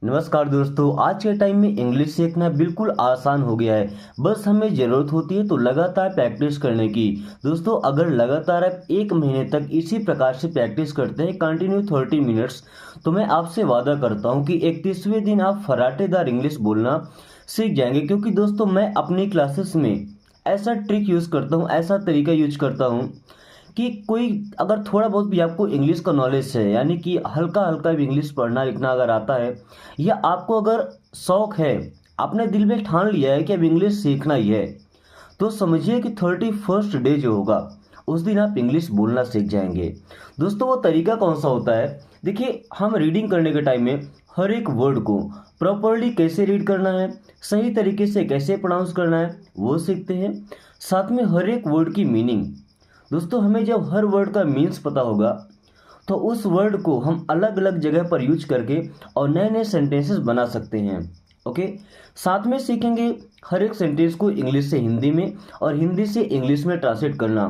नमस्कार दोस्तों, आज के टाइम में इंग्लिश सीखना बिल्कुल आसान हो गया है। बस हमें ज़रूरत होती है तो लगातार प्रैक्टिस करने की। दोस्तों, अगर लगातार आप 1 महीने तक इसी प्रकार से प्रैक्टिस करते हैं कंटिन्यू 30 मिनट्स, तो मैं आपसे वादा करता हूं कि 31वें दिन आप फराटेदार इंग्लिश बोलना सीख जाएंगे। क्योंकि दोस्तों, मैं अपनी क्लासेस में ऐसा ट्रिक यूज़ करता हूँ, ऐसा तरीका यूज करता हूँ कि कोई अगर थोड़ा बहुत भी आपको इंग्लिश का नॉलेज है, यानी कि हल्का हल्का भी इंग्लिश पढ़ना लिखना अगर आता है, या आपको अगर शौक है, आपने दिल में ठान लिया है कि अब इंग्लिश सीखना ही है, तो समझिए कि 31st डे जो होगा उस दिन आप इंग्लिश बोलना सीख जाएंगे। दोस्तों, वो तरीका कौन सा होता है? देखिए, हम रीडिंग करने के टाइम में हर एक वर्ड को प्रॉपरली कैसे रीड करना है, सही तरीके से कैसे प्रोनाउंस करना है, वो सीखते हैं। साथ में हर एक वर्ड की मीनिंग। दोस्तों, हमें जब हर वर्ड का मीन्स पता होगा तो उस वर्ड को हम अलग अलग जगह पर यूज करके और नए नए सेंटेंसेस बना सकते हैं। ओके, साथ में सीखेंगे हर एक सेंटेंस को इंग्लिश से हिंदी में और हिंदी से इंग्लिश में ट्रांसलेट करना।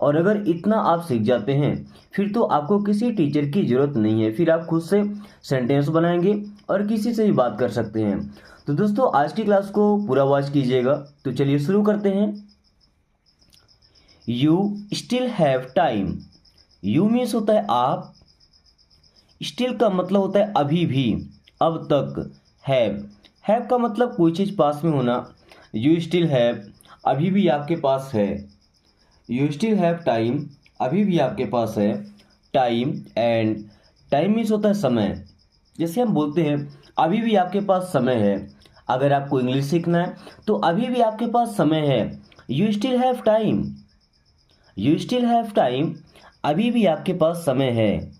और अगर इतना आप सीख जाते हैं, फिर तो आपको किसी टीचर की ज़रूरत नहीं है। फिर आप खुद से सेंटेंस बनाएंगे और किसी से भी बात कर सकते हैं। तो दोस्तों, आज की क्लास को पूरा वॉच कीजिएगा। तो चलिए शुरू करते हैं। You still have time. You means होता है आप, स्टिल का मतलब होता है अभी भी, अब तक। हैव का मतलब कोई चीज़ पास में होना। यू स्टिल हैव, अभी भी आपके पास है। यू स्टिल हैव टाइम, अभी भी आपके पास है टाइम। एंड टाइम मीन्स होता है समय। जैसे हम बोलते हैं अभी भी आपके पास समय है। अगर आपको इंग्लिश सीखना है तो अभी भी आपके पास समय है। You still have time. You still have time, अभी भी आपके पास समय है।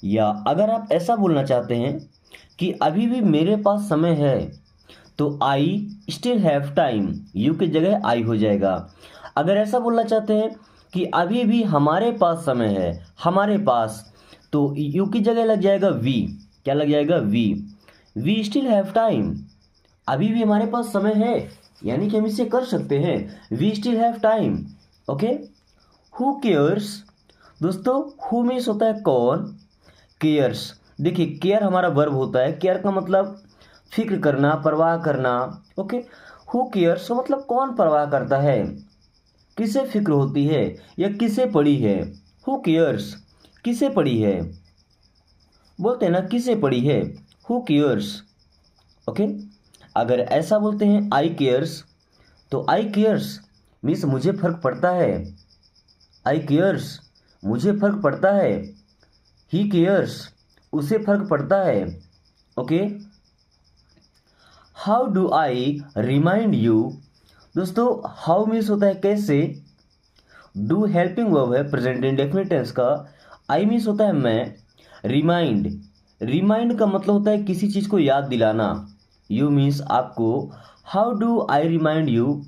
या अगर आप ऐसा बोलना चाहते हैं कि अभी भी मेरे पास समय है, तो I still have time, you की जगह आई हो जाएगा। अगर ऐसा बोलना चाहते हैं कि अभी भी हमारे पास समय है, हमारे पास, तो यू की जगह लग जाएगा वी। क्या लग जाएगा? वी स्टिल हैव टाइम, अभी भी हमारे पास समय है, यानी कि हम इसे कर सकते हैं। We still have time. Okay. Who cares. दोस्तों, हु मीन्स होता है कौन, केयर्स। देखिए, केयर हमारा वर्ब होता है। केयर का मतलब फिक्र करना, परवाह करना। ओके। हु केयर्स मतलब कौन परवाह करता है, किसे फिक्र होती है या किसे पड़ी है। हु केयर्स, किसे पड़ी है, बोलते हैं ना किसे पड़ी है, हु केयर्स। ओके। अगर ऐसा बोलते हैं आई केयर्स, तो आई केयर्स मीन्स मुझे फर्क पड़ता है। आई केयर्स, मुझे फर्क पड़ता है। ही केयर्स, उसे फर्क पड़ता है। Okay. How do I remind you. दोस्तों, हाउ मीन्स होता है कैसे। डू हेल्पिंग वर्ब है प्रेजेंट इंडेफिनिट टेंस का। आई मीन्स होता है मैं। रिमाइंड, रिमाइंड का मतलब होता है किसी चीज़ को याद दिलाना। यू मीन्स आपको। How do I remind you,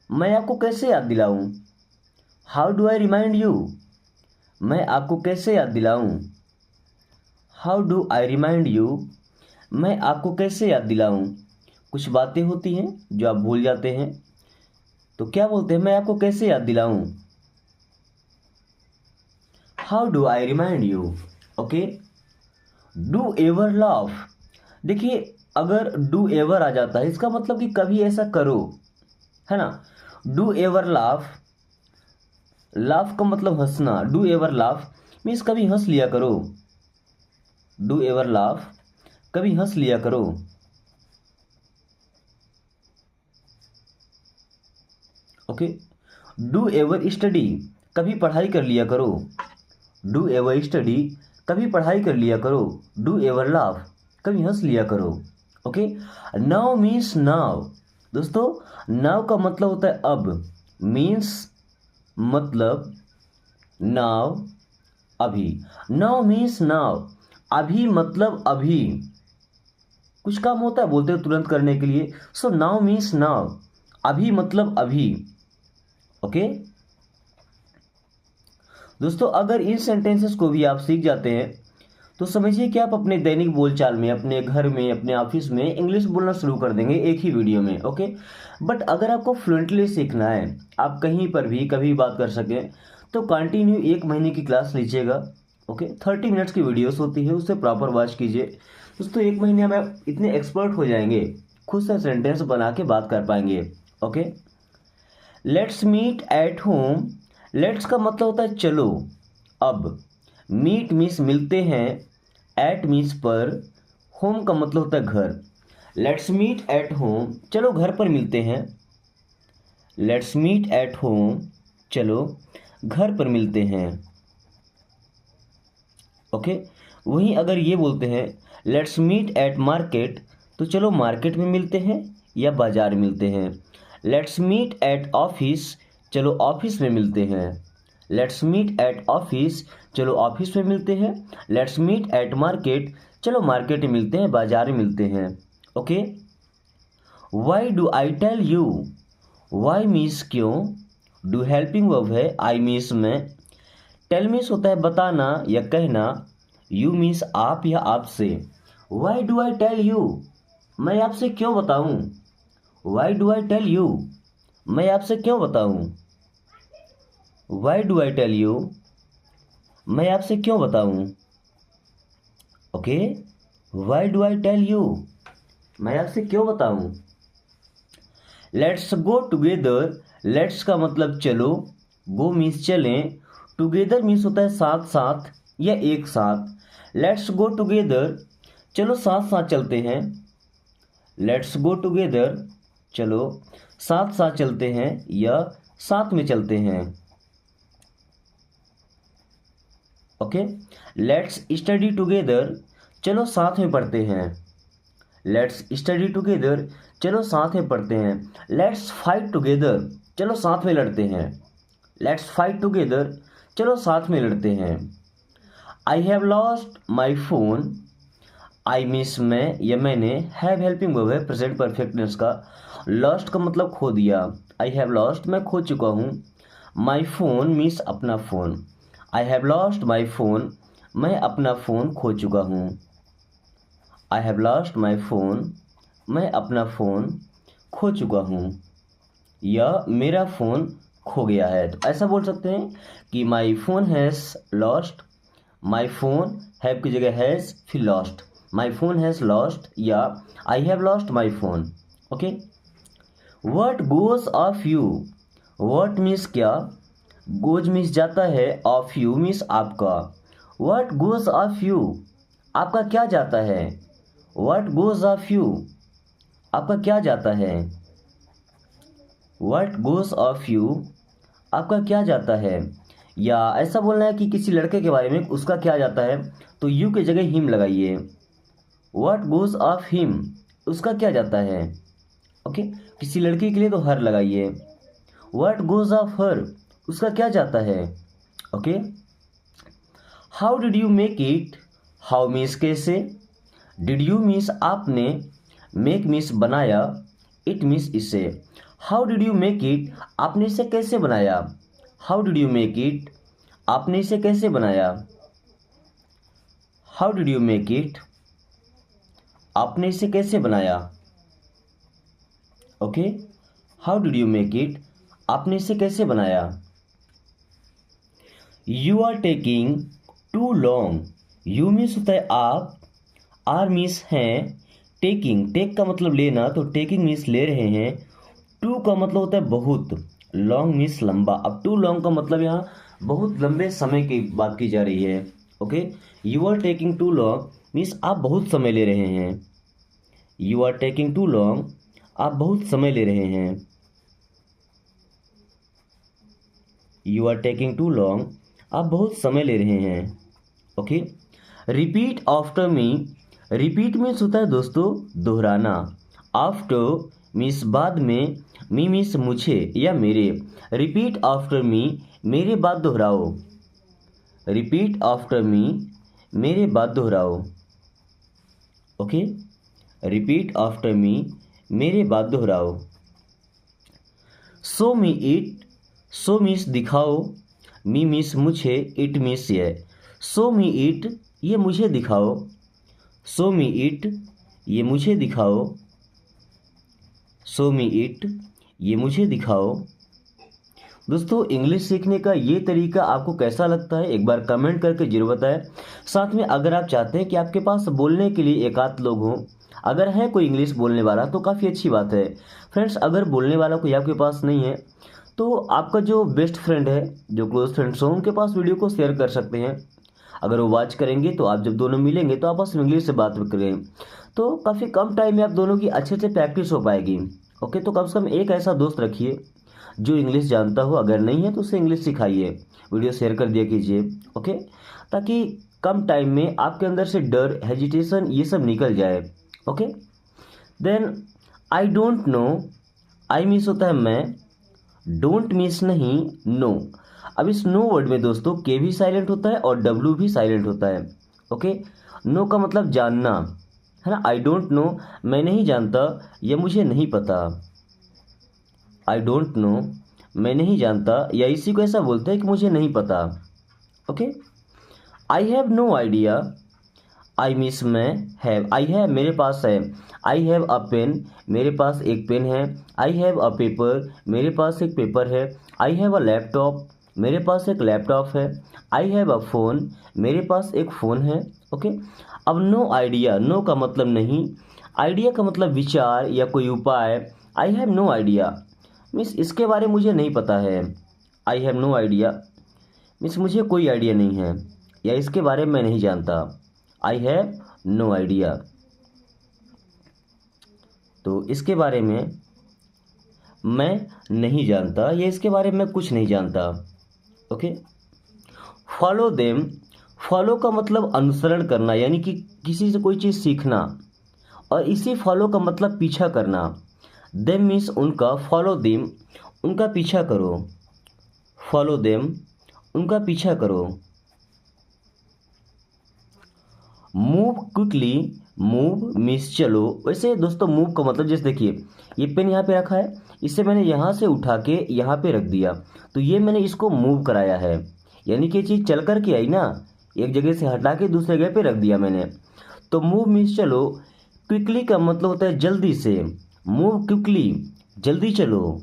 मैं आपको कैसे याद दिलाऊं। How do I remind you, मैं आपको कैसे याद दिलाऊं। How do I remind you, मैं आपको कैसे याद दिलाऊं। कुछ बातें होती हैं जो आप भूल जाते हैं, तो क्या बोलते हैं, मैं आपको कैसे याद दिलाऊं। How do I remind you. Okay. Do ever laugh. देखिए, अगर डू एवर आ जाता है, इसका मतलब कि कभी ऐसा करो, है ना। डू एवर लाफ, लाफ का मतलब हंसना। डू एवर लाफ मीन्स कभी हंस लिया करो। डू एवर लाफ, कभी हंस लिया करो। ओके। डू एवर स्टडी, कभी पढ़ाई कर लिया करो। डू एवर स्टडी, कभी पढ़ाई कर लिया करो। डू एवर लाफ, कभी हंस लिया करो। ओके। Now means now. दोस्तों, नाउ का मतलब होता है अब। मीन्स मतलब नाउ, अभी। नाउ मीन्स नाउ, अभी मतलब अभी। कुछ काम होता है, बोलते हैं तुरंत करने के लिए। सो नाउ मीन्स नाउ, अभी मतलब अभी। ओके। दोस्तों, अगर इन सेंटेंसेस को भी आप सीख जाते हैं, तो समझिए कि आप अपने दैनिक बोलचाल में, अपने घर में, अपने ऑफिस में इंग्लिश बोलना शुरू कर देंगे एक ही वीडियो में। ओके, बट अगर आपको फ्लुएंटली सीखना है, आप कहीं पर भी कभी बात कर सकें, तो कंटिन्यू 1 महीने की क्लास लीजिएगा। ओके, 30 मिनट्स की वीडियोस होती है, उससे प्रॉपर वॉच कीजिए दोस्तों। 1 महीने में आप इतने एक्सपर्ट हो जाएंगे, खुद से सेंटेंस बना के बात कर पाएंगे। Okay, let's meet at home. Let's का मतलब होता है चलो। अब मीट मीन्स मिलते हैं, एट मीन्स पर, होम का मतलब होता है घर। लेट्स मीट एट होम, चलो घर पर मिलते हैं। लेट्स मीट एट होम, चलो घर पर मिलते हैं। ओके, वहीं अगर ये बोलते हैं लेट्स मीट एट मार्केट, तो चलो मार्केट में मिलते हैं या बाजार मिलते हैं। लेट्स मीट एट ऑफिस, चलो ऑफिस में मिलते हैं। लेट्स मीट एट ऑफिस, चलो ऑफिस में मिलते हैं। लेट्स मीट एट मार्केट, चलो मार्केट में मिलते हैं, बाजार में मिलते हैं। Okay, why do I tell you. Why means क्यों, डू हेल्पिंग वर्ब है, आई मीन्स मैं, टेल मीन्स होता है बताना या कहना, यू मीन्स आप या आपसे। Why do I tell you, मैं आपसे क्यों बताऊं। Why do I tell you, मैं आपसे क्यों बताऊं। Why do I tell you, मैं आपसे क्यों बताऊं। Okay, why do I tell you, मैं आपसे क्यों बताऊं। Let's go together. लेट्स का मतलब चलो, गो मीन्स चलें, टुगेदर मीन्स होता है साथ साथ या एक साथ। लेट्स गो टुगेदर, चलो साथ साथ चलते हैं। लेट्स गो टुगेदर, चलो साथ साथ चलते हैं या साथ में चलते हैं। ओके, लेट्स स्टडी टुगेदर, चलो साथ में पढ़ते हैं। लेट्स स्टडी टुगेदर, चलो साथ में पढ़ते हैं। लेट्स फाइट टुगेदर, चलो साथ में लड़ते हैं। लेट्स फाइट टुगेदर, चलो साथ में लड़ते हैं। आई have lost my phone, I means मैं या मैंने, हैव हेल्पिंग वर्ब है प्रेजेंट परफेक्ट टेंस का। लॉस्ट का मतलब खो दिया, आई हैव लॉस्ट मैं खो चुका हूँ। माई फोन मीन्स अपना phone, I have lost my phone, मैं अपना फ़ोन खो चुका हूँ। आई हैव लॉस्ट माई फोन, मैं अपना फ़ोन खो चुका हूँ या मेरा फ़ोन खो गया है। तो ऐसा बोल सकते हैं कि my phone has lost, my phone have की जगह हैज़ फिर lost, my phone has lost या I have lost my phone. Okay, what goes of you. What means क्या, गोज मीन्स जाता है, ऑफ यू मीन्स आपका। व्हाट गोज ऑफ यू, आपका क्या जाता है। व्हाट गोज ऑफ यू, आपका क्या जाता है। व्हाट गोज ऑफ यू, आपका क्या जाता है। या ऐसा बोलना है कि किसी लड़के के बारे में उसका क्या जाता है, तो यू की जगह हिम लगाइए। व्हाट गोज ऑफ हिम, उसका क्या जाता है। ओके, किसी लड़की के लिए तो हर लगाइए। व्हाट गोज ऑफ हर, उसका क्या जाता है। Okay, how did you make it. How means कैसे, डिड यू मीन्स आपने, मेक मीन्स बनाया, इट मीन्स इसे। How did you make it, आपने इसे कैसे बनाया। How did you make it, आपने इसे कैसे बनाया। How did you make it, आपने इसे कैसे बनाया। Okay, how did you make it, आपने इसे कैसे बनाया। You are taking too long. You means होता है आप, आर मीन्स हैं, टेकिंग, टेक का मतलब लेना, तो टेकिंग मीन्स ले रहे हैं। टू का मतलब होता है बहुत, लॉन्ग मीन्स लंबा। अब टू लॉन्ग का मतलब यहाँ बहुत लंबे समय की बात की जा रही है। Okay, you are taking too long means आप बहुत समय ले रहे हैं। You are taking too long, आप बहुत समय ले रहे हैं। You are taking too long, आप बहुत समय ले रहे हैं। Okay, repeat after me. Repeat means होता है दोस्तों दोहराना, आफ्टर मीन्स बाद में, मी मीन्स मुझे या मेरे। रिपीट आफ्टर मी, मेरे बाद दोहराओ। रिपीट आफ्टर मी, मेरे बाद दोहराओ। ओके, रिपीट आफ्टर मी, मेरे बाद दोहराओ। Show me it. Show means दिखाओ, मी मीन्स मुझे, इट मीन्स यह। शो मी इट, ये मुझे दिखाओ, शो मी इट, ये मुझे दिखाओ, शो मी इट, ये मुझे दिखाओ। दोस्तों इंग्लिश सीखने का ये तरीका आपको कैसा लगता है, एक बार कमेंट करके जरूर बताएं। साथ में अगर आप चाहते हैं कि आपके पास बोलने के लिए एक आध लोग हों, अगर है कोई इंग्लिश बोलने वाला तो काफ़ी अच्छी बात है। फ्रेंड्स अगर बोलने वाला कोई आपके पास नहीं है तो आपका जो बेस्ट फ्रेंड है, जो क्लोज फ्रेंड्स हो, उनके पास वीडियो को शेयर कर सकते हैं। अगर वो वॉच करेंगे तो आप जब दोनों मिलेंगे तो आपस में इंग्लिश से बात करें तो काफ़ी कम टाइम में आप दोनों की अच्छे से प्रैक्टिस हो पाएगी। ओके, तो कम से कम एक ऐसा दोस्त रखिए जो इंग्लिश जानता हो, अगर नहीं है तो उसे इंग्लिश सिखाइए, वीडियो शेयर कर दिया कीजिए। ओके, ताकि कम टाइम में आपके अंदर से डर, हेजिटेशन ये सब निकल जाए। Okay, then I don't know, I means होता है मैं, डोंट मीन्स नहीं, नो। अब इस नो वर्ड में दोस्तों के भी साइलेंट होता है और डब्ल्यू भी साइलेंट होता है। ओके, नो का मतलब जानना है ना, आई डोंट नो मैं नहीं जानता या मुझे नहीं पता। आई डोंट नो मैं नहीं जानता, या इसी को ऐसा बोलते हैं कि मुझे नहीं पता। Okay, I have no idea, I miss मैं, हैव, आई हैव मेरे पास है, आई हैव अ पेन मेरे पास एक पेन है, आई हैव अ पेपर मेरे पास एक पेपर है, आई हैव अ लैपटॉप मेरे पास एक लैपटॉप है, आई हैव अ फ़ोन मेरे पास एक फ़ोन है। ओके, अब नो आइडिया, नो का मतलब नहीं, आइडिया का मतलब विचार या कोई उपाय। I have no idea means इसके बारे में मुझे नहीं पता है। I have no idea means मुझे कोई आइडिया नहीं है या इसके बारे में मैं नहीं जानता। आई हैव नो आइडिया, तो इसके बारे में मैं नहीं जानता या इसके बारे में मैं कुछ नहीं जानता। ओके, फॉलो देम, फॉलो का मतलब अनुसरण करना यानी कि किसी से कोई चीज़ सीखना, और इसी फॉलो का मतलब पीछा करना। देम मीन्स उनका, फॉलो देम उनका पीछा करो, फॉलो देम उनका पीछा करो। मूव क्विकली, मूव मीन्स चलो। वैसे दोस्तों मूव का मतलब जैसे देखिए ये पेन यहाँ पे रखा है, इसे मैंने यहाँ से उठा के यहाँ पे रख दिया, तो ये मैंने इसको मूव कराया है, यानी कि ये चीज़ चल कर के आई ना, एक जगह से हटा के दूसरे जगह पे रख दिया मैंने। तो मूव मीन्स चलो, क्विकली का मतलब होता है जल्दी से, मूव क्विकली जल्दी चलो,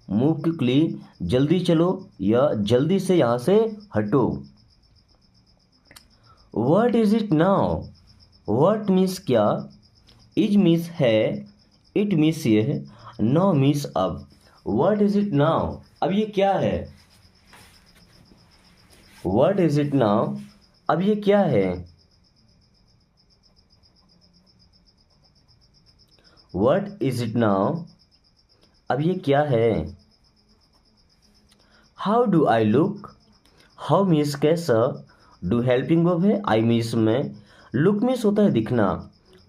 मूव क्विकली जल्दी चलो या जल्दी से यहाँ से हटो। What is it now, what means क्या, इज मीन्स है, इट मीन्स यह, नाउ मीन्स अब। व्हाट इज इट नाउ, अब ये क्या है, व्हाट इज इट नाउ, अब ये क्या है। व्हाट इज इट नाउ, अब ये क्या है। How do I look, how means कैसा, डू हेल्पिंग वर्ब है, आई मीन्स मैं, लुक मीन्स होता है दिखना।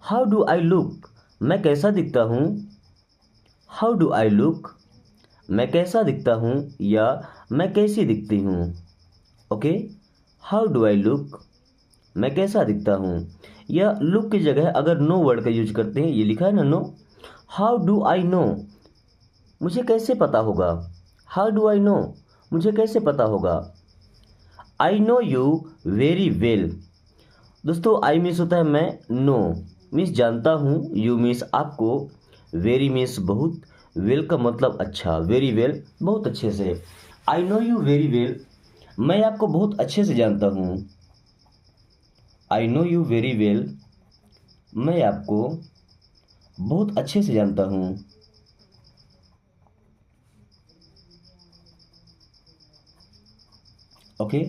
हाउ डू आई लुक, मैं कैसा दिखता हूँ, हाउ डू आई लुक मैं कैसा दिखता हूँ या मैं कैसी दिखती हूँ। Okay, how do I look मैं कैसा दिखता हूँ, या लुक की जगह अगर नो वर्ड का यूज करते हैं, ये लिखा है ना know, how do I know मुझे कैसे पता होगा, हाउ डू आई नो मुझे कैसे पता होगा। आई नो यू वेरी वेल, दोस्तों आई मीन्स होता है मैं, नो मीन्स जानता हूँ, यू मीन्स आपको, वेरी मीन्स बहुत, वेल का मतलब अच्छा, वेरी वेल बहुत अच्छे से। I know you very well मैं आपको बहुत अच्छे से जानता हूँ, I know you very well मैं आपको बहुत अच्छे से जानता हूँ। Okay,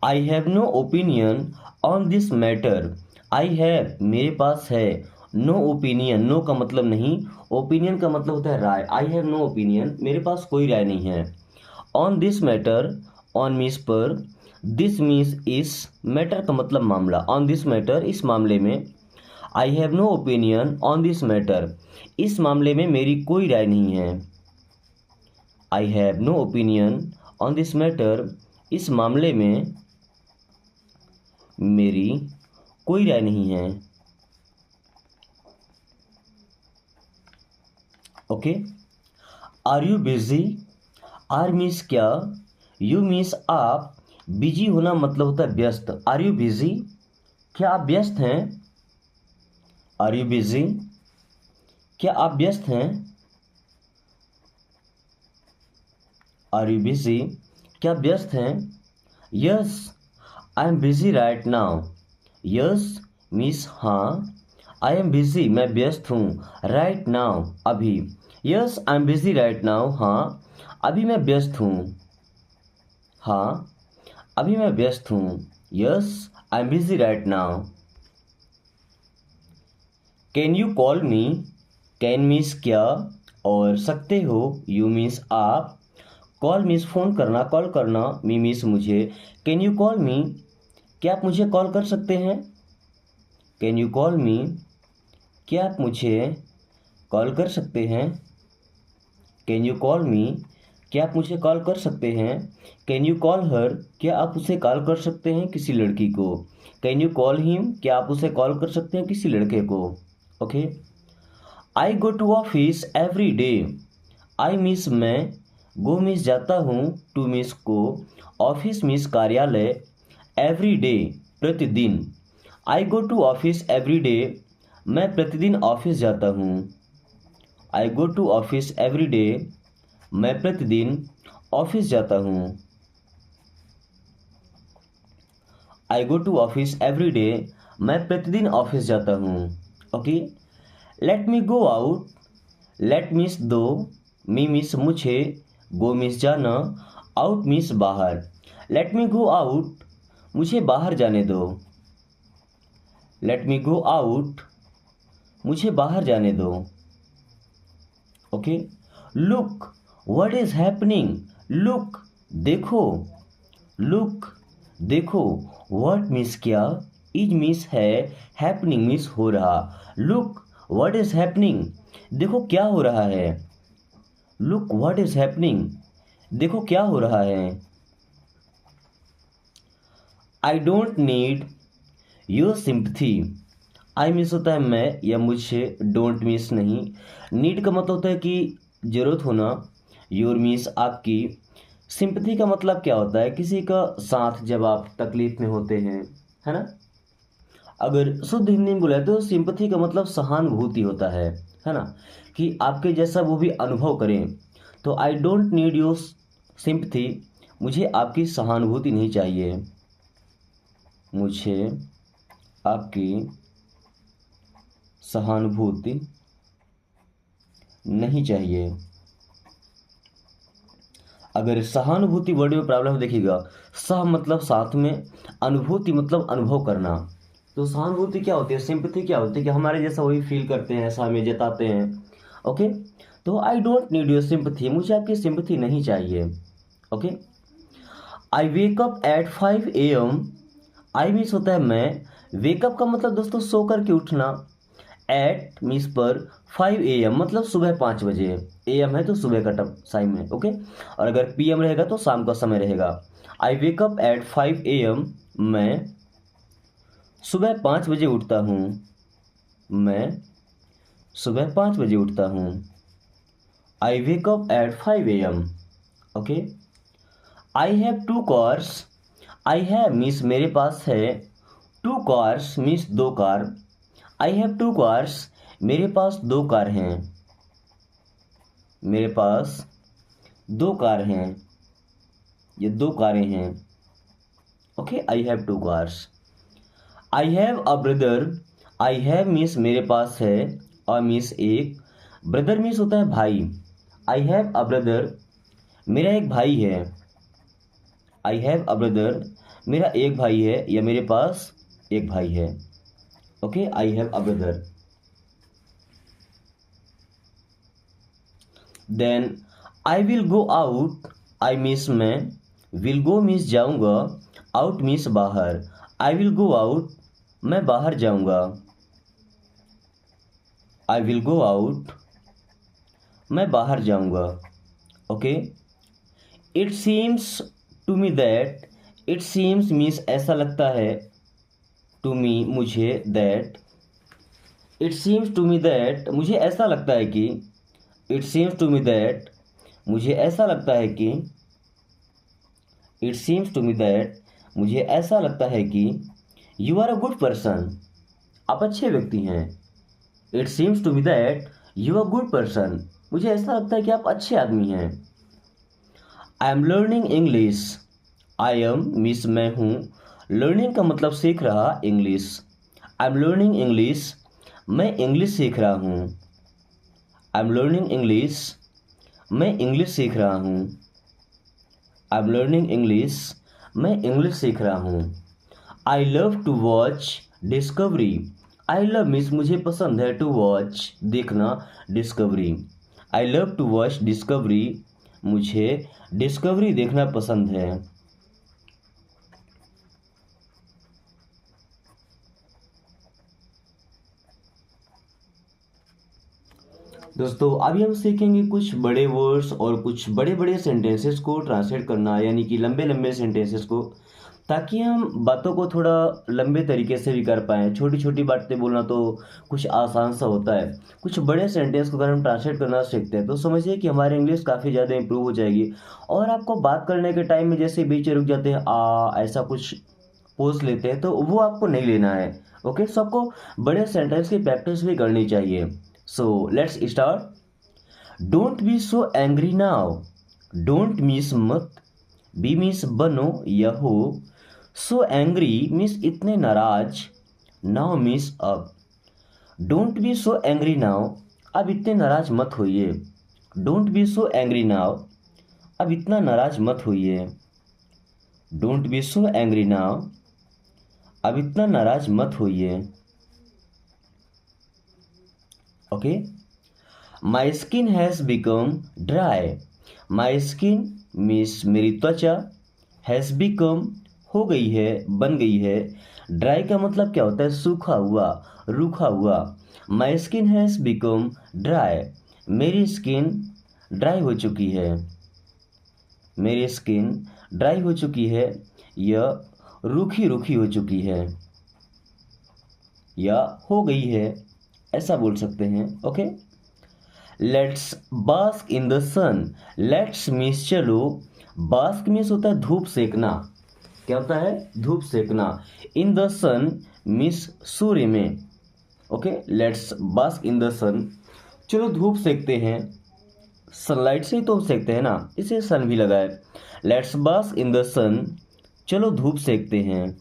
I have no opinion on this matter, I have मेरे पास है, नो ओपिनियन, नो का मतलब नहीं, ओपिनियन का मतलब होता है राय। आई हैव नो ओपिनियन मेरे पास कोई राय नहीं है। On this matter, on means पर, दिस मीन्स इस, मैटर का मतलब मामला, ऑन दिस मैटर इस मामले में, I have no opinion on this matter इस मामले में मेरी कोई राय नहीं है। I have no opinion on this matter इस मामले में मेरी कोई राय नहीं है। Okay, are you busy, are means क्या, यू मीन्स आप, बिजी होना मतलब होता है व्यस्त। Are you busy? क्या आप व्यस्त हैं? Are you busy? क्या आप व्यस्त हैं? Are you busy? क्या आप व्यस्त हैं? Yes I am busy right now. Yes means हाँ, आई एम बिजी मैं व्यस्त हूँ, राइट नाउ अभी। Yes I am busy right now, हाँ अभी मैं व्यस्त हूँ, हाँ अभी मैं व्यस्त हूँ। Yes I am busy right now. Can you call me? Can means क्या और सकते हो, यू मीन्स आप, कॉल मीन्स फ़ोन करना, कॉल करना, मी मीन्स मुझे। कैन यू कॉल मी? क्या आप मुझे कॉल कर सकते हैं? कैन यू कॉल मी? क्या आप मुझे कॉल कर सकते हैं? कैन यू कॉल मी? क्या आप मुझे कॉल कर सकते हैं? Can you call her? क्या आप उसे कॉल कर सकते हैं, किसी लड़की को? Can you call him? क्या आप उसे कॉल कर सकते हैं, किसी लड़के को? Okay. I go to office every day. I miss मैं, गो मिस जाता हूँ, टू मिस को, ऑफिस मिस कार्यालय, एवरी डे प्रतिदिन। I go to office every day, मैं प्रतिदिन ऑफिस जाता हूँ। I go to office every day, मैं प्रतिदिन ऑफिस जाता हूँ। I go to office every day, मैं प्रतिदिन ऑफिस जाता हूँ। Okay. Let me go out. Let means दो, मी मीन्स मुझे, गो मीन्स जाना, आउट मीन्स बाहर। लेट मी गो आउट, मुझे बाहर जाने दो। लेट मी गो आउट, मुझे बाहर जाने दो। Okay. Look what is happening. Look देखो, लुक देखो, व्हाट मीन्स क्या, इज मीन्स है, हैपनिंग मीन्स हो रहा। लुक व्हाट इज हैपनिंग, देखो क्या हो रहा है। लुक व्हाट इज हैपनिंग, देखो क्या हो रहा है। I don't need your sympathy. I means होता है मैं या मुझे, डोंट मीन्स नहीं, नीड का मतलब होता है कि जरूरत होना, योर मीन्स आपकी, सिंपथी का मतलब क्या होता है, किसी का साथ जब आप तकलीफ में होते हैं, है ना। अगर शुद्ध हिंदी में बोले तो सिंपथी का मतलब सहानुभूति होता है ना, कि आपके जैसा वो भी अनुभव करें। तो I don't need your sympathy, मुझे आपकी सहानुभूति नहीं चाहिए, मुझे आपकी सहानुभूति नहीं चाहिए। अगर सहानुभूति वर्ड में प्रॉब्लम देखिएगा, सह मतलब साथ में, अनुभूति मतलब अनुभव करना। तो सहानुभूति क्या होती है, सिंपथी क्या होती है, कि हमारे जैसा वही फील करते हैं, ऐसा हमें जताते हैं। ओके। तो I don't need your sympathy, मुझे आपकी सिंपथी नहीं चाहिए। Okay. I wake up at 5 AM। I means होता है मैं, वेकअप का मतलब दोस्तों सो करके उठना, एट मीन्स पर, 5 AM मतलब सुबह 5 बजे। AM है तो सुबह का टाइम है। ओके। और अगर PM रहेगा तो शाम का समय रहेगा। आई वेकअप एट 5 AM, मैं सुबह 5 बजे उठता हूँ, मैं सुबह 5 बजे उठता हूँ। I wake up at 5 AM। Okay. I have 2 cars. I have means मेरे पास है, 2 cars means 2 car. I have 2 cars, मेरे पास 2 कार हैं, मेरे पास 2 कार हैं, ये 2 कारें हैं। Okay. I have 2 cars. I have a brother. I have means मेरे पास है, अ मीन्स एक, ब्रदर मीन्स होता है भाई। आई हैव अ ब्रदर, मेरा एक भाई है। आई हैव अ ब्रदर, मेरा एक भाई है या मेरे पास एक भाई है। Okay. I have a brother. Then I will go out. I means मैं, विल गो मीन्स जाऊंगा, आउट मीन्स बाहर। आई विल गो आउट, मैं बाहर जाऊंगा। आई विल गो आउट, मैं बाहर जाऊंगा। Okay. It seems to me that. It seems means ऐसा लगता है, टू मी मुझे, that, it seems to me that मुझे ऐसा लगता है कि, it seems to me that मुझे ऐसा लगता है कि, it seems to me that, मुझे ऐसा लगता है कि you are a good person, आप अच्छे व्यक्ति हैं। It seems to me that you are good person, मुझे ऐसा लगता है कि आप अच्छे आदमी हैं। I am learning English, I am means मैं हूँ, लर्निंग का मतलब सीख रहा, English. I am learning English, मैं इंग्लिश सीख रहा हूँ। आई एम लर्निंग इंग्लिश, मैं इंग्लिश सीख रहा हूँ। आई एम लर्निंग इंग्लिश, मैं इंग्लिश सीख रहा हूँ। I love to watch Discovery, I love means मुझे पसंद है, टू वॉच देखना, Discovery. I love to watch Discovery, मुझे डिस्कवरी देखना पसंद है। दोस्तों अभी हम सीखेंगे कुछ बड़े वर्ड्स और कुछ बड़े बड़े सेंटेंसेस को ट्रांसलेट करना, यानी कि लंबे लंबे सेंटेंसेस को, ताकि हम बातों को थोड़ा लंबे तरीके से भी कर पाएँ। छोटी छोटी बातें बोलना तो कुछ आसान सा होता है, कुछ बड़े सेंटेंस को अगर हम ट्रांसलेट करना सीखते हैं तो समझिए कि हमारी इंग्लिश काफ़ी ज़्यादा इंप्रूव हो जाएगी। और आपको बात करने के टाइम में जैसे बीच में रुक जाते हैं, ऐसा कुछ पोज लेते हैं, तो वो आपको नहीं लेना है। ओके, सो आपको बड़े सेंटेंस की प्रैक्टिस भी करनी चाहिए। So let's start. Don't be so angry now, don't means मत, बी मीन्स बनो या हो, सो एंग्री मीन्स इतने नाराज, नाउ मीन्स अब। Don't be so angry now, अब इतने नाराज मत होइए। Don't be so angry now, अब इतना नाराज मत होइए। Don't be so angry now, अब इतना नाराज मत होइए। Okay, my skin has become dry, my skin means मेरी त्वचा, हैज़ बिकम हो गई है, बन गई है। ड्राई का मतलब क्या होता है, सूखा हुआ, रूखा हुआ। My skin has become dry, मेरी स्किन ड्राई हो चुकी है, मेरी स्किन ड्राई हो चुकी है, या रूखी रूखी हो चुकी है, या हो गई है, ऐसा बोल सकते हैं। Okay, let's bask in the sun, let's means चलो, बास्क मीन्स होता है धूप सेकना, क्या होता है, धूप सेकना। इन द सन मीन्स सूर्य में। Okay, let's bask in the sun, चलो धूप सेकते हैं, सनलाइट से ही तो सेकते हैं ना, इसे सन भी लगा है। Let's bask in the sun, चलो धूप सेकते हैं।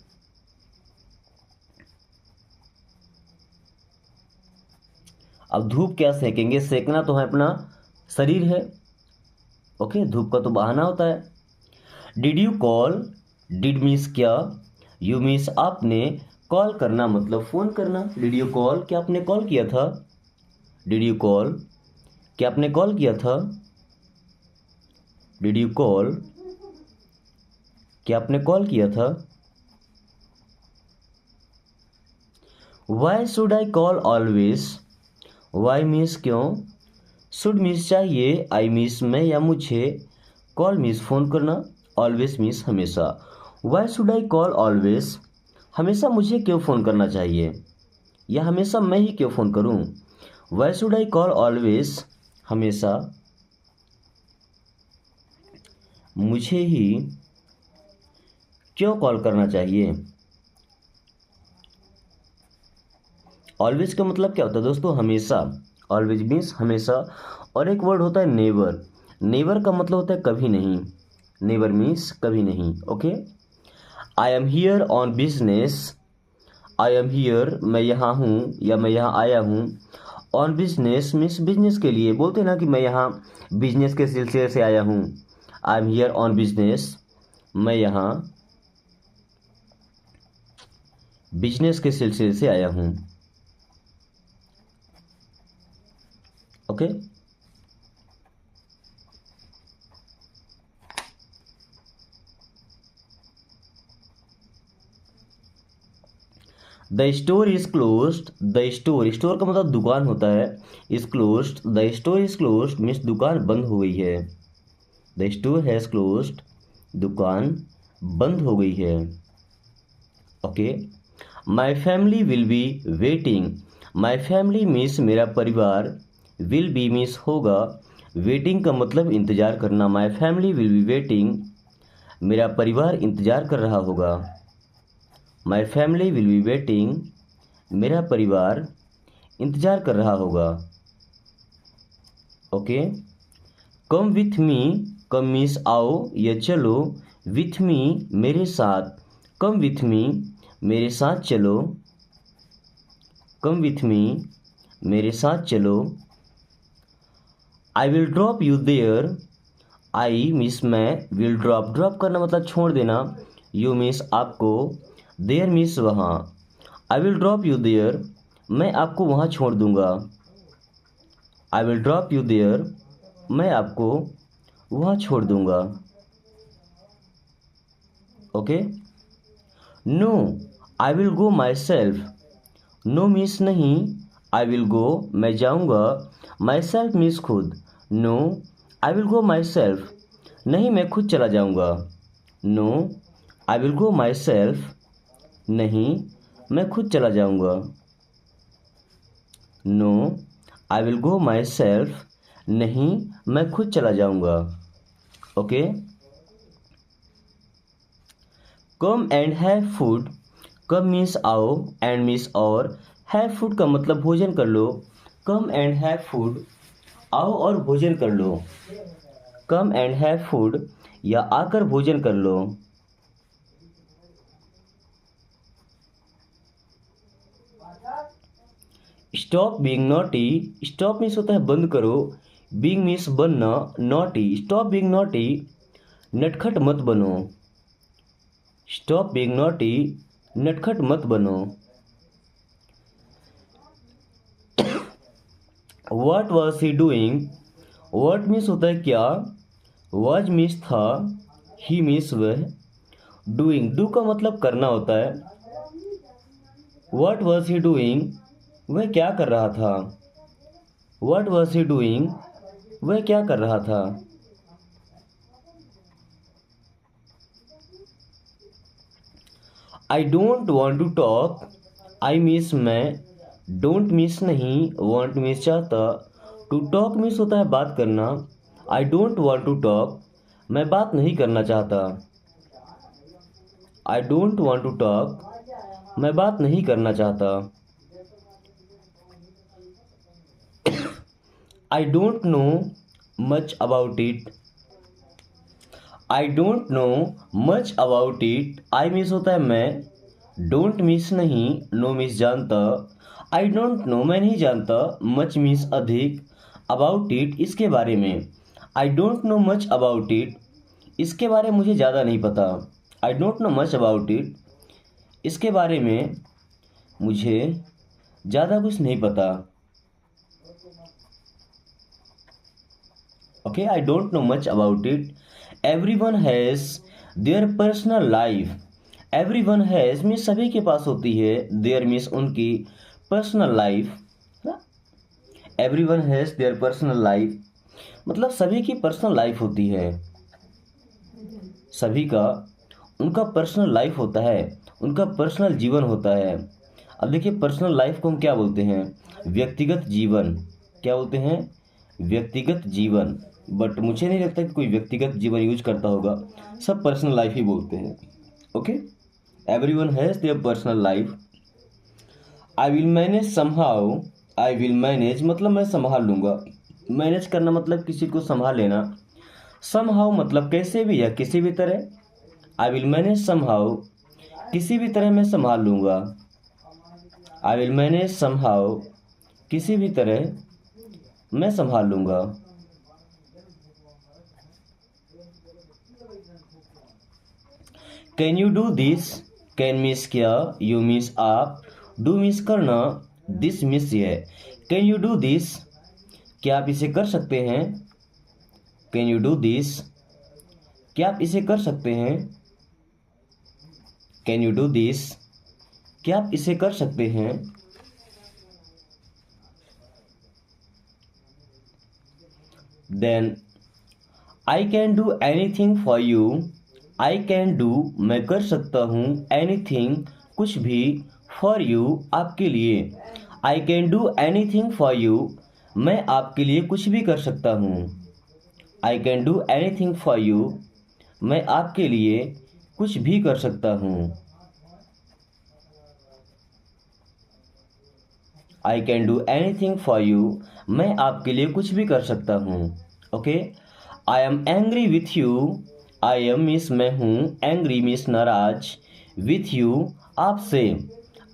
अब धूप क्या सेकेंगे, सेकना तो है अपना शरीर है। ओके, धूप का तो बहाना होता है। Did you call, did means क्या, यू मीन्स आपने, कॉल करना मतलब फ़ोन करना। डिड यू कॉल, क्या आपने कॉल किया था। डिड यू कॉल, क्या आपने कॉल किया था। डिड यू कॉल, क्या आपने कॉल किया था। Why should I call always, why means क्यों, शुड मीन्स चाहिए, आई मीन्स मैं या मुझे, कॉल मीन्स फ़ोन करना, ऑलवेज मीन्स हमेशा। Why should I call always, हमेशा मुझे क्यों फ़ोन करना चाहिए, या हमेशा मैं ही क्यों फ़ोन करूं। Y should I call always, हमेशा मुझे ही क्यों कॉल करना चाहिए। ऑलवेज का मतलब क्या होता है दोस्तों, हमेशा। ऑलवेज मीन्स हमेशा। और एक वर्ड होता है नेवर, नेवर का मतलब होता है कभी नहीं, नेवर मीन्स कभी नहीं। Okay, I am here on business, I am here मैं यहाँ हूँ या मैं यहाँ आया हूँ। ऑन बिजनेस मीन्स बिजनेस के लिए, बोलते हैं ना कि मैं यहाँ बिजनेस के सिलसिले से आया हूँ। I am here on business, मैं यहाँ बिजनेस के सिलसिले से आया हूँ। Okay, the store is closed, the store, store का मतलब दुकान होता है, is closed, the store is closed means दुकान बंद हो गई है। द स्टोर हैज़ क्लोज्ड, दुकान बंद हो गई है। Okay, my family will be waiting, my family means मेरा परिवार, विल बी मीन्स होगा, वेटिंग का मतलब इंतज़ार करना। My family will be waiting, मेरा परिवार इंतज़ार कर रहा होगा। My family will be waiting, मेरा परिवार इंतज़ार कर रहा होगा। Okay, come with me, come means आओ या चलो, विथ मी मेरे साथ, कम विथ मी मेरे साथ चलो, कम विथ मी मेरे साथ चलो। I will drop you there, I means मैं, विल ड्रॉप, ड्रॉप करना मतलब छोड़ देना, यू मीन्स आपको, देयर मीन्स वहाँ। I will drop you there, मैं आपको वहाँ छोड़ दूँगा। I will drop you there, मैं आपको वहाँ छोड़ दूँगा। Okay, no I will go myself, no means नहीं, आई विल गो मैं जाऊँगा, माई सेल्फ मीन्स खुद, no I will go myself, नहीं मैं खुद चला जाऊँगा। No I will go myself, नहीं मैं खुद चला जाऊँगा। No I will go myself, नहीं मैं खुद चला जाऊँगा। Okay, come and have food, come means आओ, एंड मीन्स और, हैव फूड का मतलब भोजन कर लो। कम एंड हैव फूड, आओ और भोजन कर लो। कम एंड हैव फूड या आकर भोजन कर लो। Stop being naughty, stop means होता है बंद करो, बीइंग मीन्स बनना, नॉटी, स्टॉप बीइंग नॉटी, नटखट मत बनो। स्टॉप बीइंग नॉटी, नटखट मत बनो। What was he doing, what means होता है क्या, वॉज मीन्स था, ही मीन्स वह, डूइंग, डू का मतलब करना होता है। व्हाट वॉज ही डूइंग, वह क्या कर रहा था। व्हाट वॉज ही डूइंग, वह क्या कर रहा था। I don't want to talk, I means मैं, डोंट मीन्स नहीं, वॉन्ट मीन्स चाहता, टू टॉक मीन्स होता है बात करना। I don't want to talk, मैं बात नहीं करना चाहता। I don't want to talk, मैं बात नहीं करना चाहता। I don't know much about it, I don't know much about it, I means होता है मैं, डोंट मीन्स नहीं, नो मीन्स जानता। आई डोंट नो मैं नहीं जानता, मच मीन्स अधिक, अबाउट इट इसके बारे में। आई don't know much about it, इसके बारे में मुझे ज़्यादा नहीं पता। आई don't know much about it, इसके बारे में मुझे ज़्यादा कुछ नहीं पता। Okay, I don't know much about it. Everyone has their personal life, everyone has means सभी के पास होती है, देयर मीन्स उनकी, personal life, everyone has their personal life मतलब सभी की पर्सनल लाइफ होती है, सभी का उनका पर्सनल लाइफ होता है, उनका पर्सनल जीवन होता है। अब देखिए पर्सनल लाइफ को हम क्या बोलते हैं, व्यक्तिगत जीवन, क्या बोलते हैं, व्यक्तिगत जीवन। बट मुझे नहीं लगता कि कोई व्यक्तिगत जीवन यूज करता होगा, सब पर्सनल लाइफ ही बोलते हैं। Okay, everyone has their personal life. I will manage somehow, I will manage मतलब मैं संभाल लूँगा, मैनेज करना मतलब किसी को संभाल लेना, समहाउ मतलब कैसे भी या किसी भी तरह। आई विल मैनेज समहाउ, किसी भी तरह मैं संभाल लूँगा। आई विल मैनेज समहाउ, किसी भी तरह मैं संभाल लूँगा। Can you do this, can means क्या, यू मीन्स आप, डू मीन्स करना, दिस मीन्स यह। कैन यू डू दिस, क्या आप इसे कर सकते हैं। कैन यू डू दिस, क्या आप इसे कर सकते हैं। कैन यू डू दिस, क्या आप इसे कर सकते हैं। Then I can do anything for you, I can do मैं कर सकता हूँ, एनीथिंग कुछ भी, फॉर यू आपके लिए। आई can do anything for you, मैं आपके लिए कुछ भी कर सकता हूँ। आई can do anything for you, मैं आपके लिए कुछ भी कर सकता हूँ। आई can do anything for you, मैं आपके लिए कुछ भी कर सकता हूँ। Okay, I am angry with you, I am means मैं हूँ, एंग्री मीन्स नाराज, विथ यू आपसे,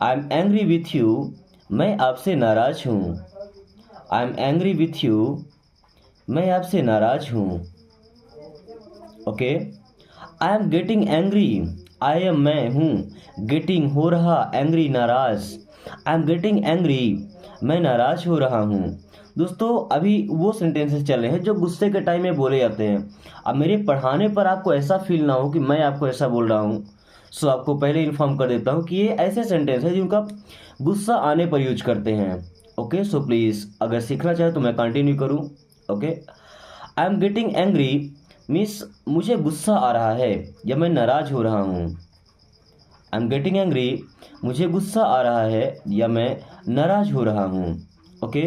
I am angry with you, मैं आपसे नाराज हूँ। I am angry with you, मैं आपसे नाराज हूँ। Okay, I am getting angry, I am मैं हूँ, गेटिंग हो रहा, एंग्री नाराज, आई एम गेटिंग एंग्री, मैं नाराज हो रहा हूँ। दोस्तों अभी वो सेंटेंसेस चल रहे हैं जो गुस्से के टाइम में बोले जाते हैं। अब मेरे पढ़ाने पर आपको ऐसा फील ना हो कि मैं आपको ऐसा बोल रहा हूँ, सो आपको पहले इन्फॉर्म कर देता हूँ कि ये ऐसे सेंटेंस है जिनका गुस्सा आने पर यूज करते हैं। ओके, सो प्लीज़ अगर सीखना चाहे तो मैं कंटिन्यू करूँ। Okay, I am getting angry means मुझे गुस्सा आ रहा है या मैं नाराज हो रहा हूँ। आई एम गेटिंग एंग्री, मुझे गुस्सा आ रहा है या मैं नाराज हो रहा हूँ। ओके,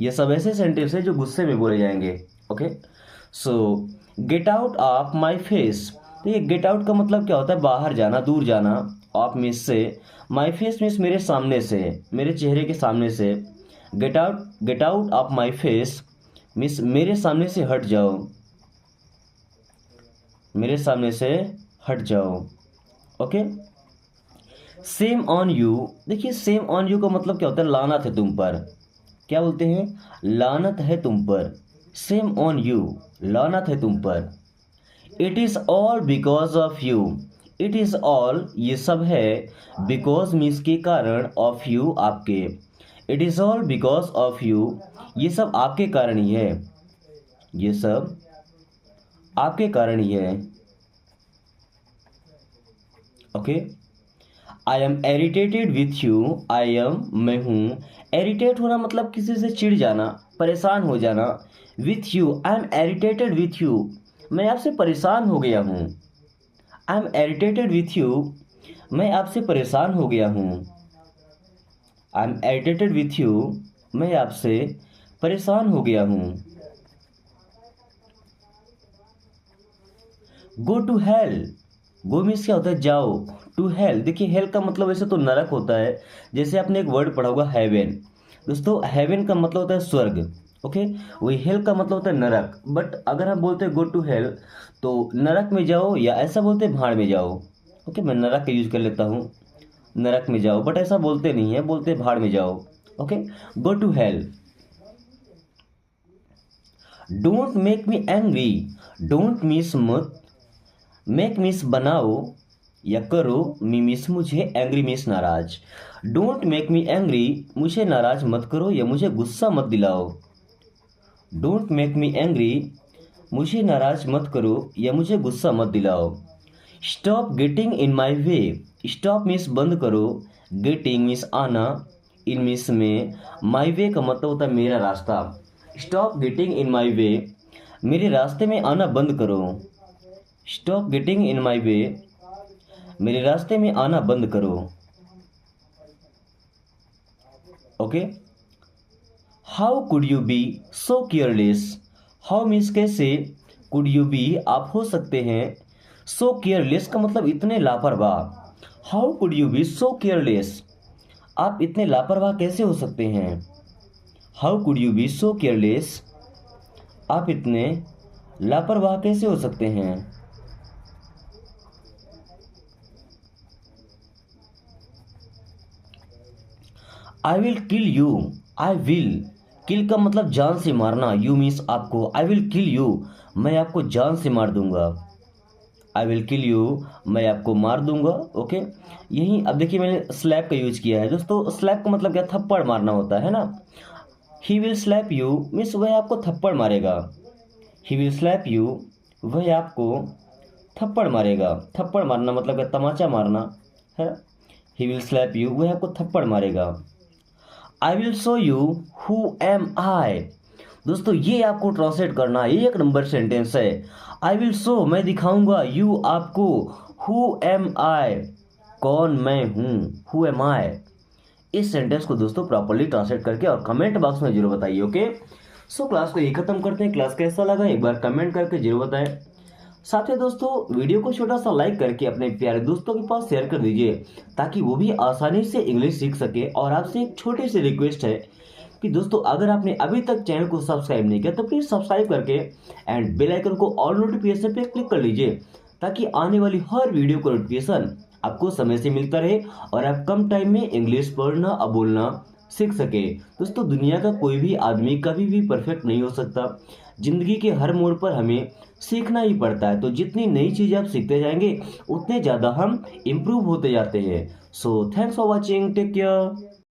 ये सब ऐसे सेंटेंस है जो गुस्से में बोले जाएंगे। Okay, so get out of my face, तो ये गेट आउट का मतलब क्या होता है? बाहर जाना, दूर जाना। ऑफ मीन्स से, माई फेस मीन्स मेरे सामने से, मेरे चेहरे के सामने से। Get out of my face means मेरे सामने से हट जाओ, मेरे सामने से हट जाओ। ओके, सेम ऑन यू, देखिए सेम ऑन यू का मतलब क्या होता है? लानत है तुम पर। क्या बोलते हैं? लानत है तुम पर। सेम ऑन यू, लानत है तुम पर। It is all because of you, it is all ये सब है, बिकॉज मीन्स के कारण, ऑफ यू आपके। It is all because of you, ये सब आपके कारण ही है, ये सब आपके कारण ही है। Okay, I am irritated with you, I M मैं हूँ, एरिटेट होना मतलब किसी से चिढ़ जाना, परेशान हो जाना। With you, I am irritated with you, मैं आपसे परेशान हो गया हूँ। I am irritated with you, मैं आपसे परेशान हो गया हूँ। I am irritated with you, मैं आपसे परेशान हो गया हूँ। Go to hell, go means क्या होता है? जाओ। टू हेल, देखिए हेल का मतलब वैसे तो नरक होता है। जैसे आपने एक वर्ड पढ़ा होगा हेवन, दोस्तों हेवन का मतलब होता है स्वर्ग। ओके, वही हेल का मतलब होता है नरक। बट अगर हम बोलते हैं गो टू हेल तो नरक में जाओ, या ऐसा बोलते हैं भाड़ में जाओ। ओके, मैं नरक का यूज कर लेता हूँ, नरक में जाओ, बट ऐसा बोलते नहीं है, बोलते भाड़ में जाओ। Okay, go to hell. Don't make me angry, don't means मत, मेक मीन्स बनाओ या करो, मी मीन्स मुझे, एंग्री मीन्स नाराज। डोंट मेक मी एंग्री, मुझे नाराज मत करो या मुझे गुस्सा मत दिलाओ। डोंट मेक मी एंग्री, मुझे नाराज मत करो या मुझे गुस्सा मत दिलाओ। Stop getting in my way, stop means बंद करो, गेटिंग मीन्स आना, इन मीन्स में, माई वे का मतलब होता है मेरा रास्ता। स्टॉप गेटिंग इन माई वे, मेरे रास्ते में आना बंद करो। स्टॉप गेटिंग इन माई वे, मेरे रास्ते में आना बंद करो। Okay, how could you be so careless, how means कैसे, कुड यू बी आप हो सकते हैं, सो केयरलेस का मतलब इतने लापरवाह। How could you be so careless, आप इतने लापरवाह कैसे हो सकते हैं। How could you be so careless, आप इतने लापरवाह कैसे हो सकते हैं। I will kill you, I will, kill का मतलब जान से मारना, यू मीन्स आपको, आई विल किल यू, मैं आपको जान से मार दूंगा। आई विल किल यू, मैं आपको मार दूंगा। ओके, यही अब देखिए मैंने स्लैप का यूज किया है दोस्तों। स्लैप का मतलब क्या? थप्पड़ मारना होता है ना। He will slap you means वह आपको थप्पड़ मारेगा। ही विल स्लैप यू, वह आपको थप्पड़ मारेगा। थप्पड़ मारना मतलब क्या? तमाचा मारना है। ही विल स्लैप यू, वह आपको थप्पड़ मारेगा। I will show you who am I, दोस्तों ये आपको ट्रांसलेट करना है, 1 नंबर सेंटेंस है। आई विल शो, मैं दिखाऊंगा, यू आपको, हु एम आई, कौन मैं हूँ, हु एम आई। इस सेंटेंस को दोस्तों प्रॉपर्ली ट्रांसलेट करके और कमेंट बॉक्स में जरूर बताइए। ओके, सो क्लास को यही खत्म करते हैं। क्लास कैसा लगा एक बार कमेंट करके जरूर बताएं। साथ ही दोस्तों वीडियो को छोटा सा लाइक करके अपने प्यारे दोस्तों के पास शेयर कर दीजिए ताकि वो भी आसानी से इंग्लिश सीख सके। और आपसे एक छोटी सी रिक्वेस्ट है कि दोस्तों अगर आपने अभी तक चैनल को सब्सक्राइब नहीं किया तो प्लीज़ सब्सक्राइब करके एंड बेल आइकन को ऑल नोटिफिकेशन पे क्लिक कर लीजिए ताकि आने वाली हर वीडियो का नोटिफिकेशन आपको समय से मिलता रहे और आप कम टाइम में इंग्लिश पढ़ना और बोलना सीख सके। दोस्तों दुनिया का कोई भी आदमी कभी भी परफेक्ट नहीं हो सकता। जिंदगी के हर मोड़ पर हमें सीखना ही पड़ता है। तो जितनी नई चीज़ें आप सीखते जाएंगे उतने ज़्यादा हम इम्प्रूव होते जाते हैं। So thanks for watching, take care.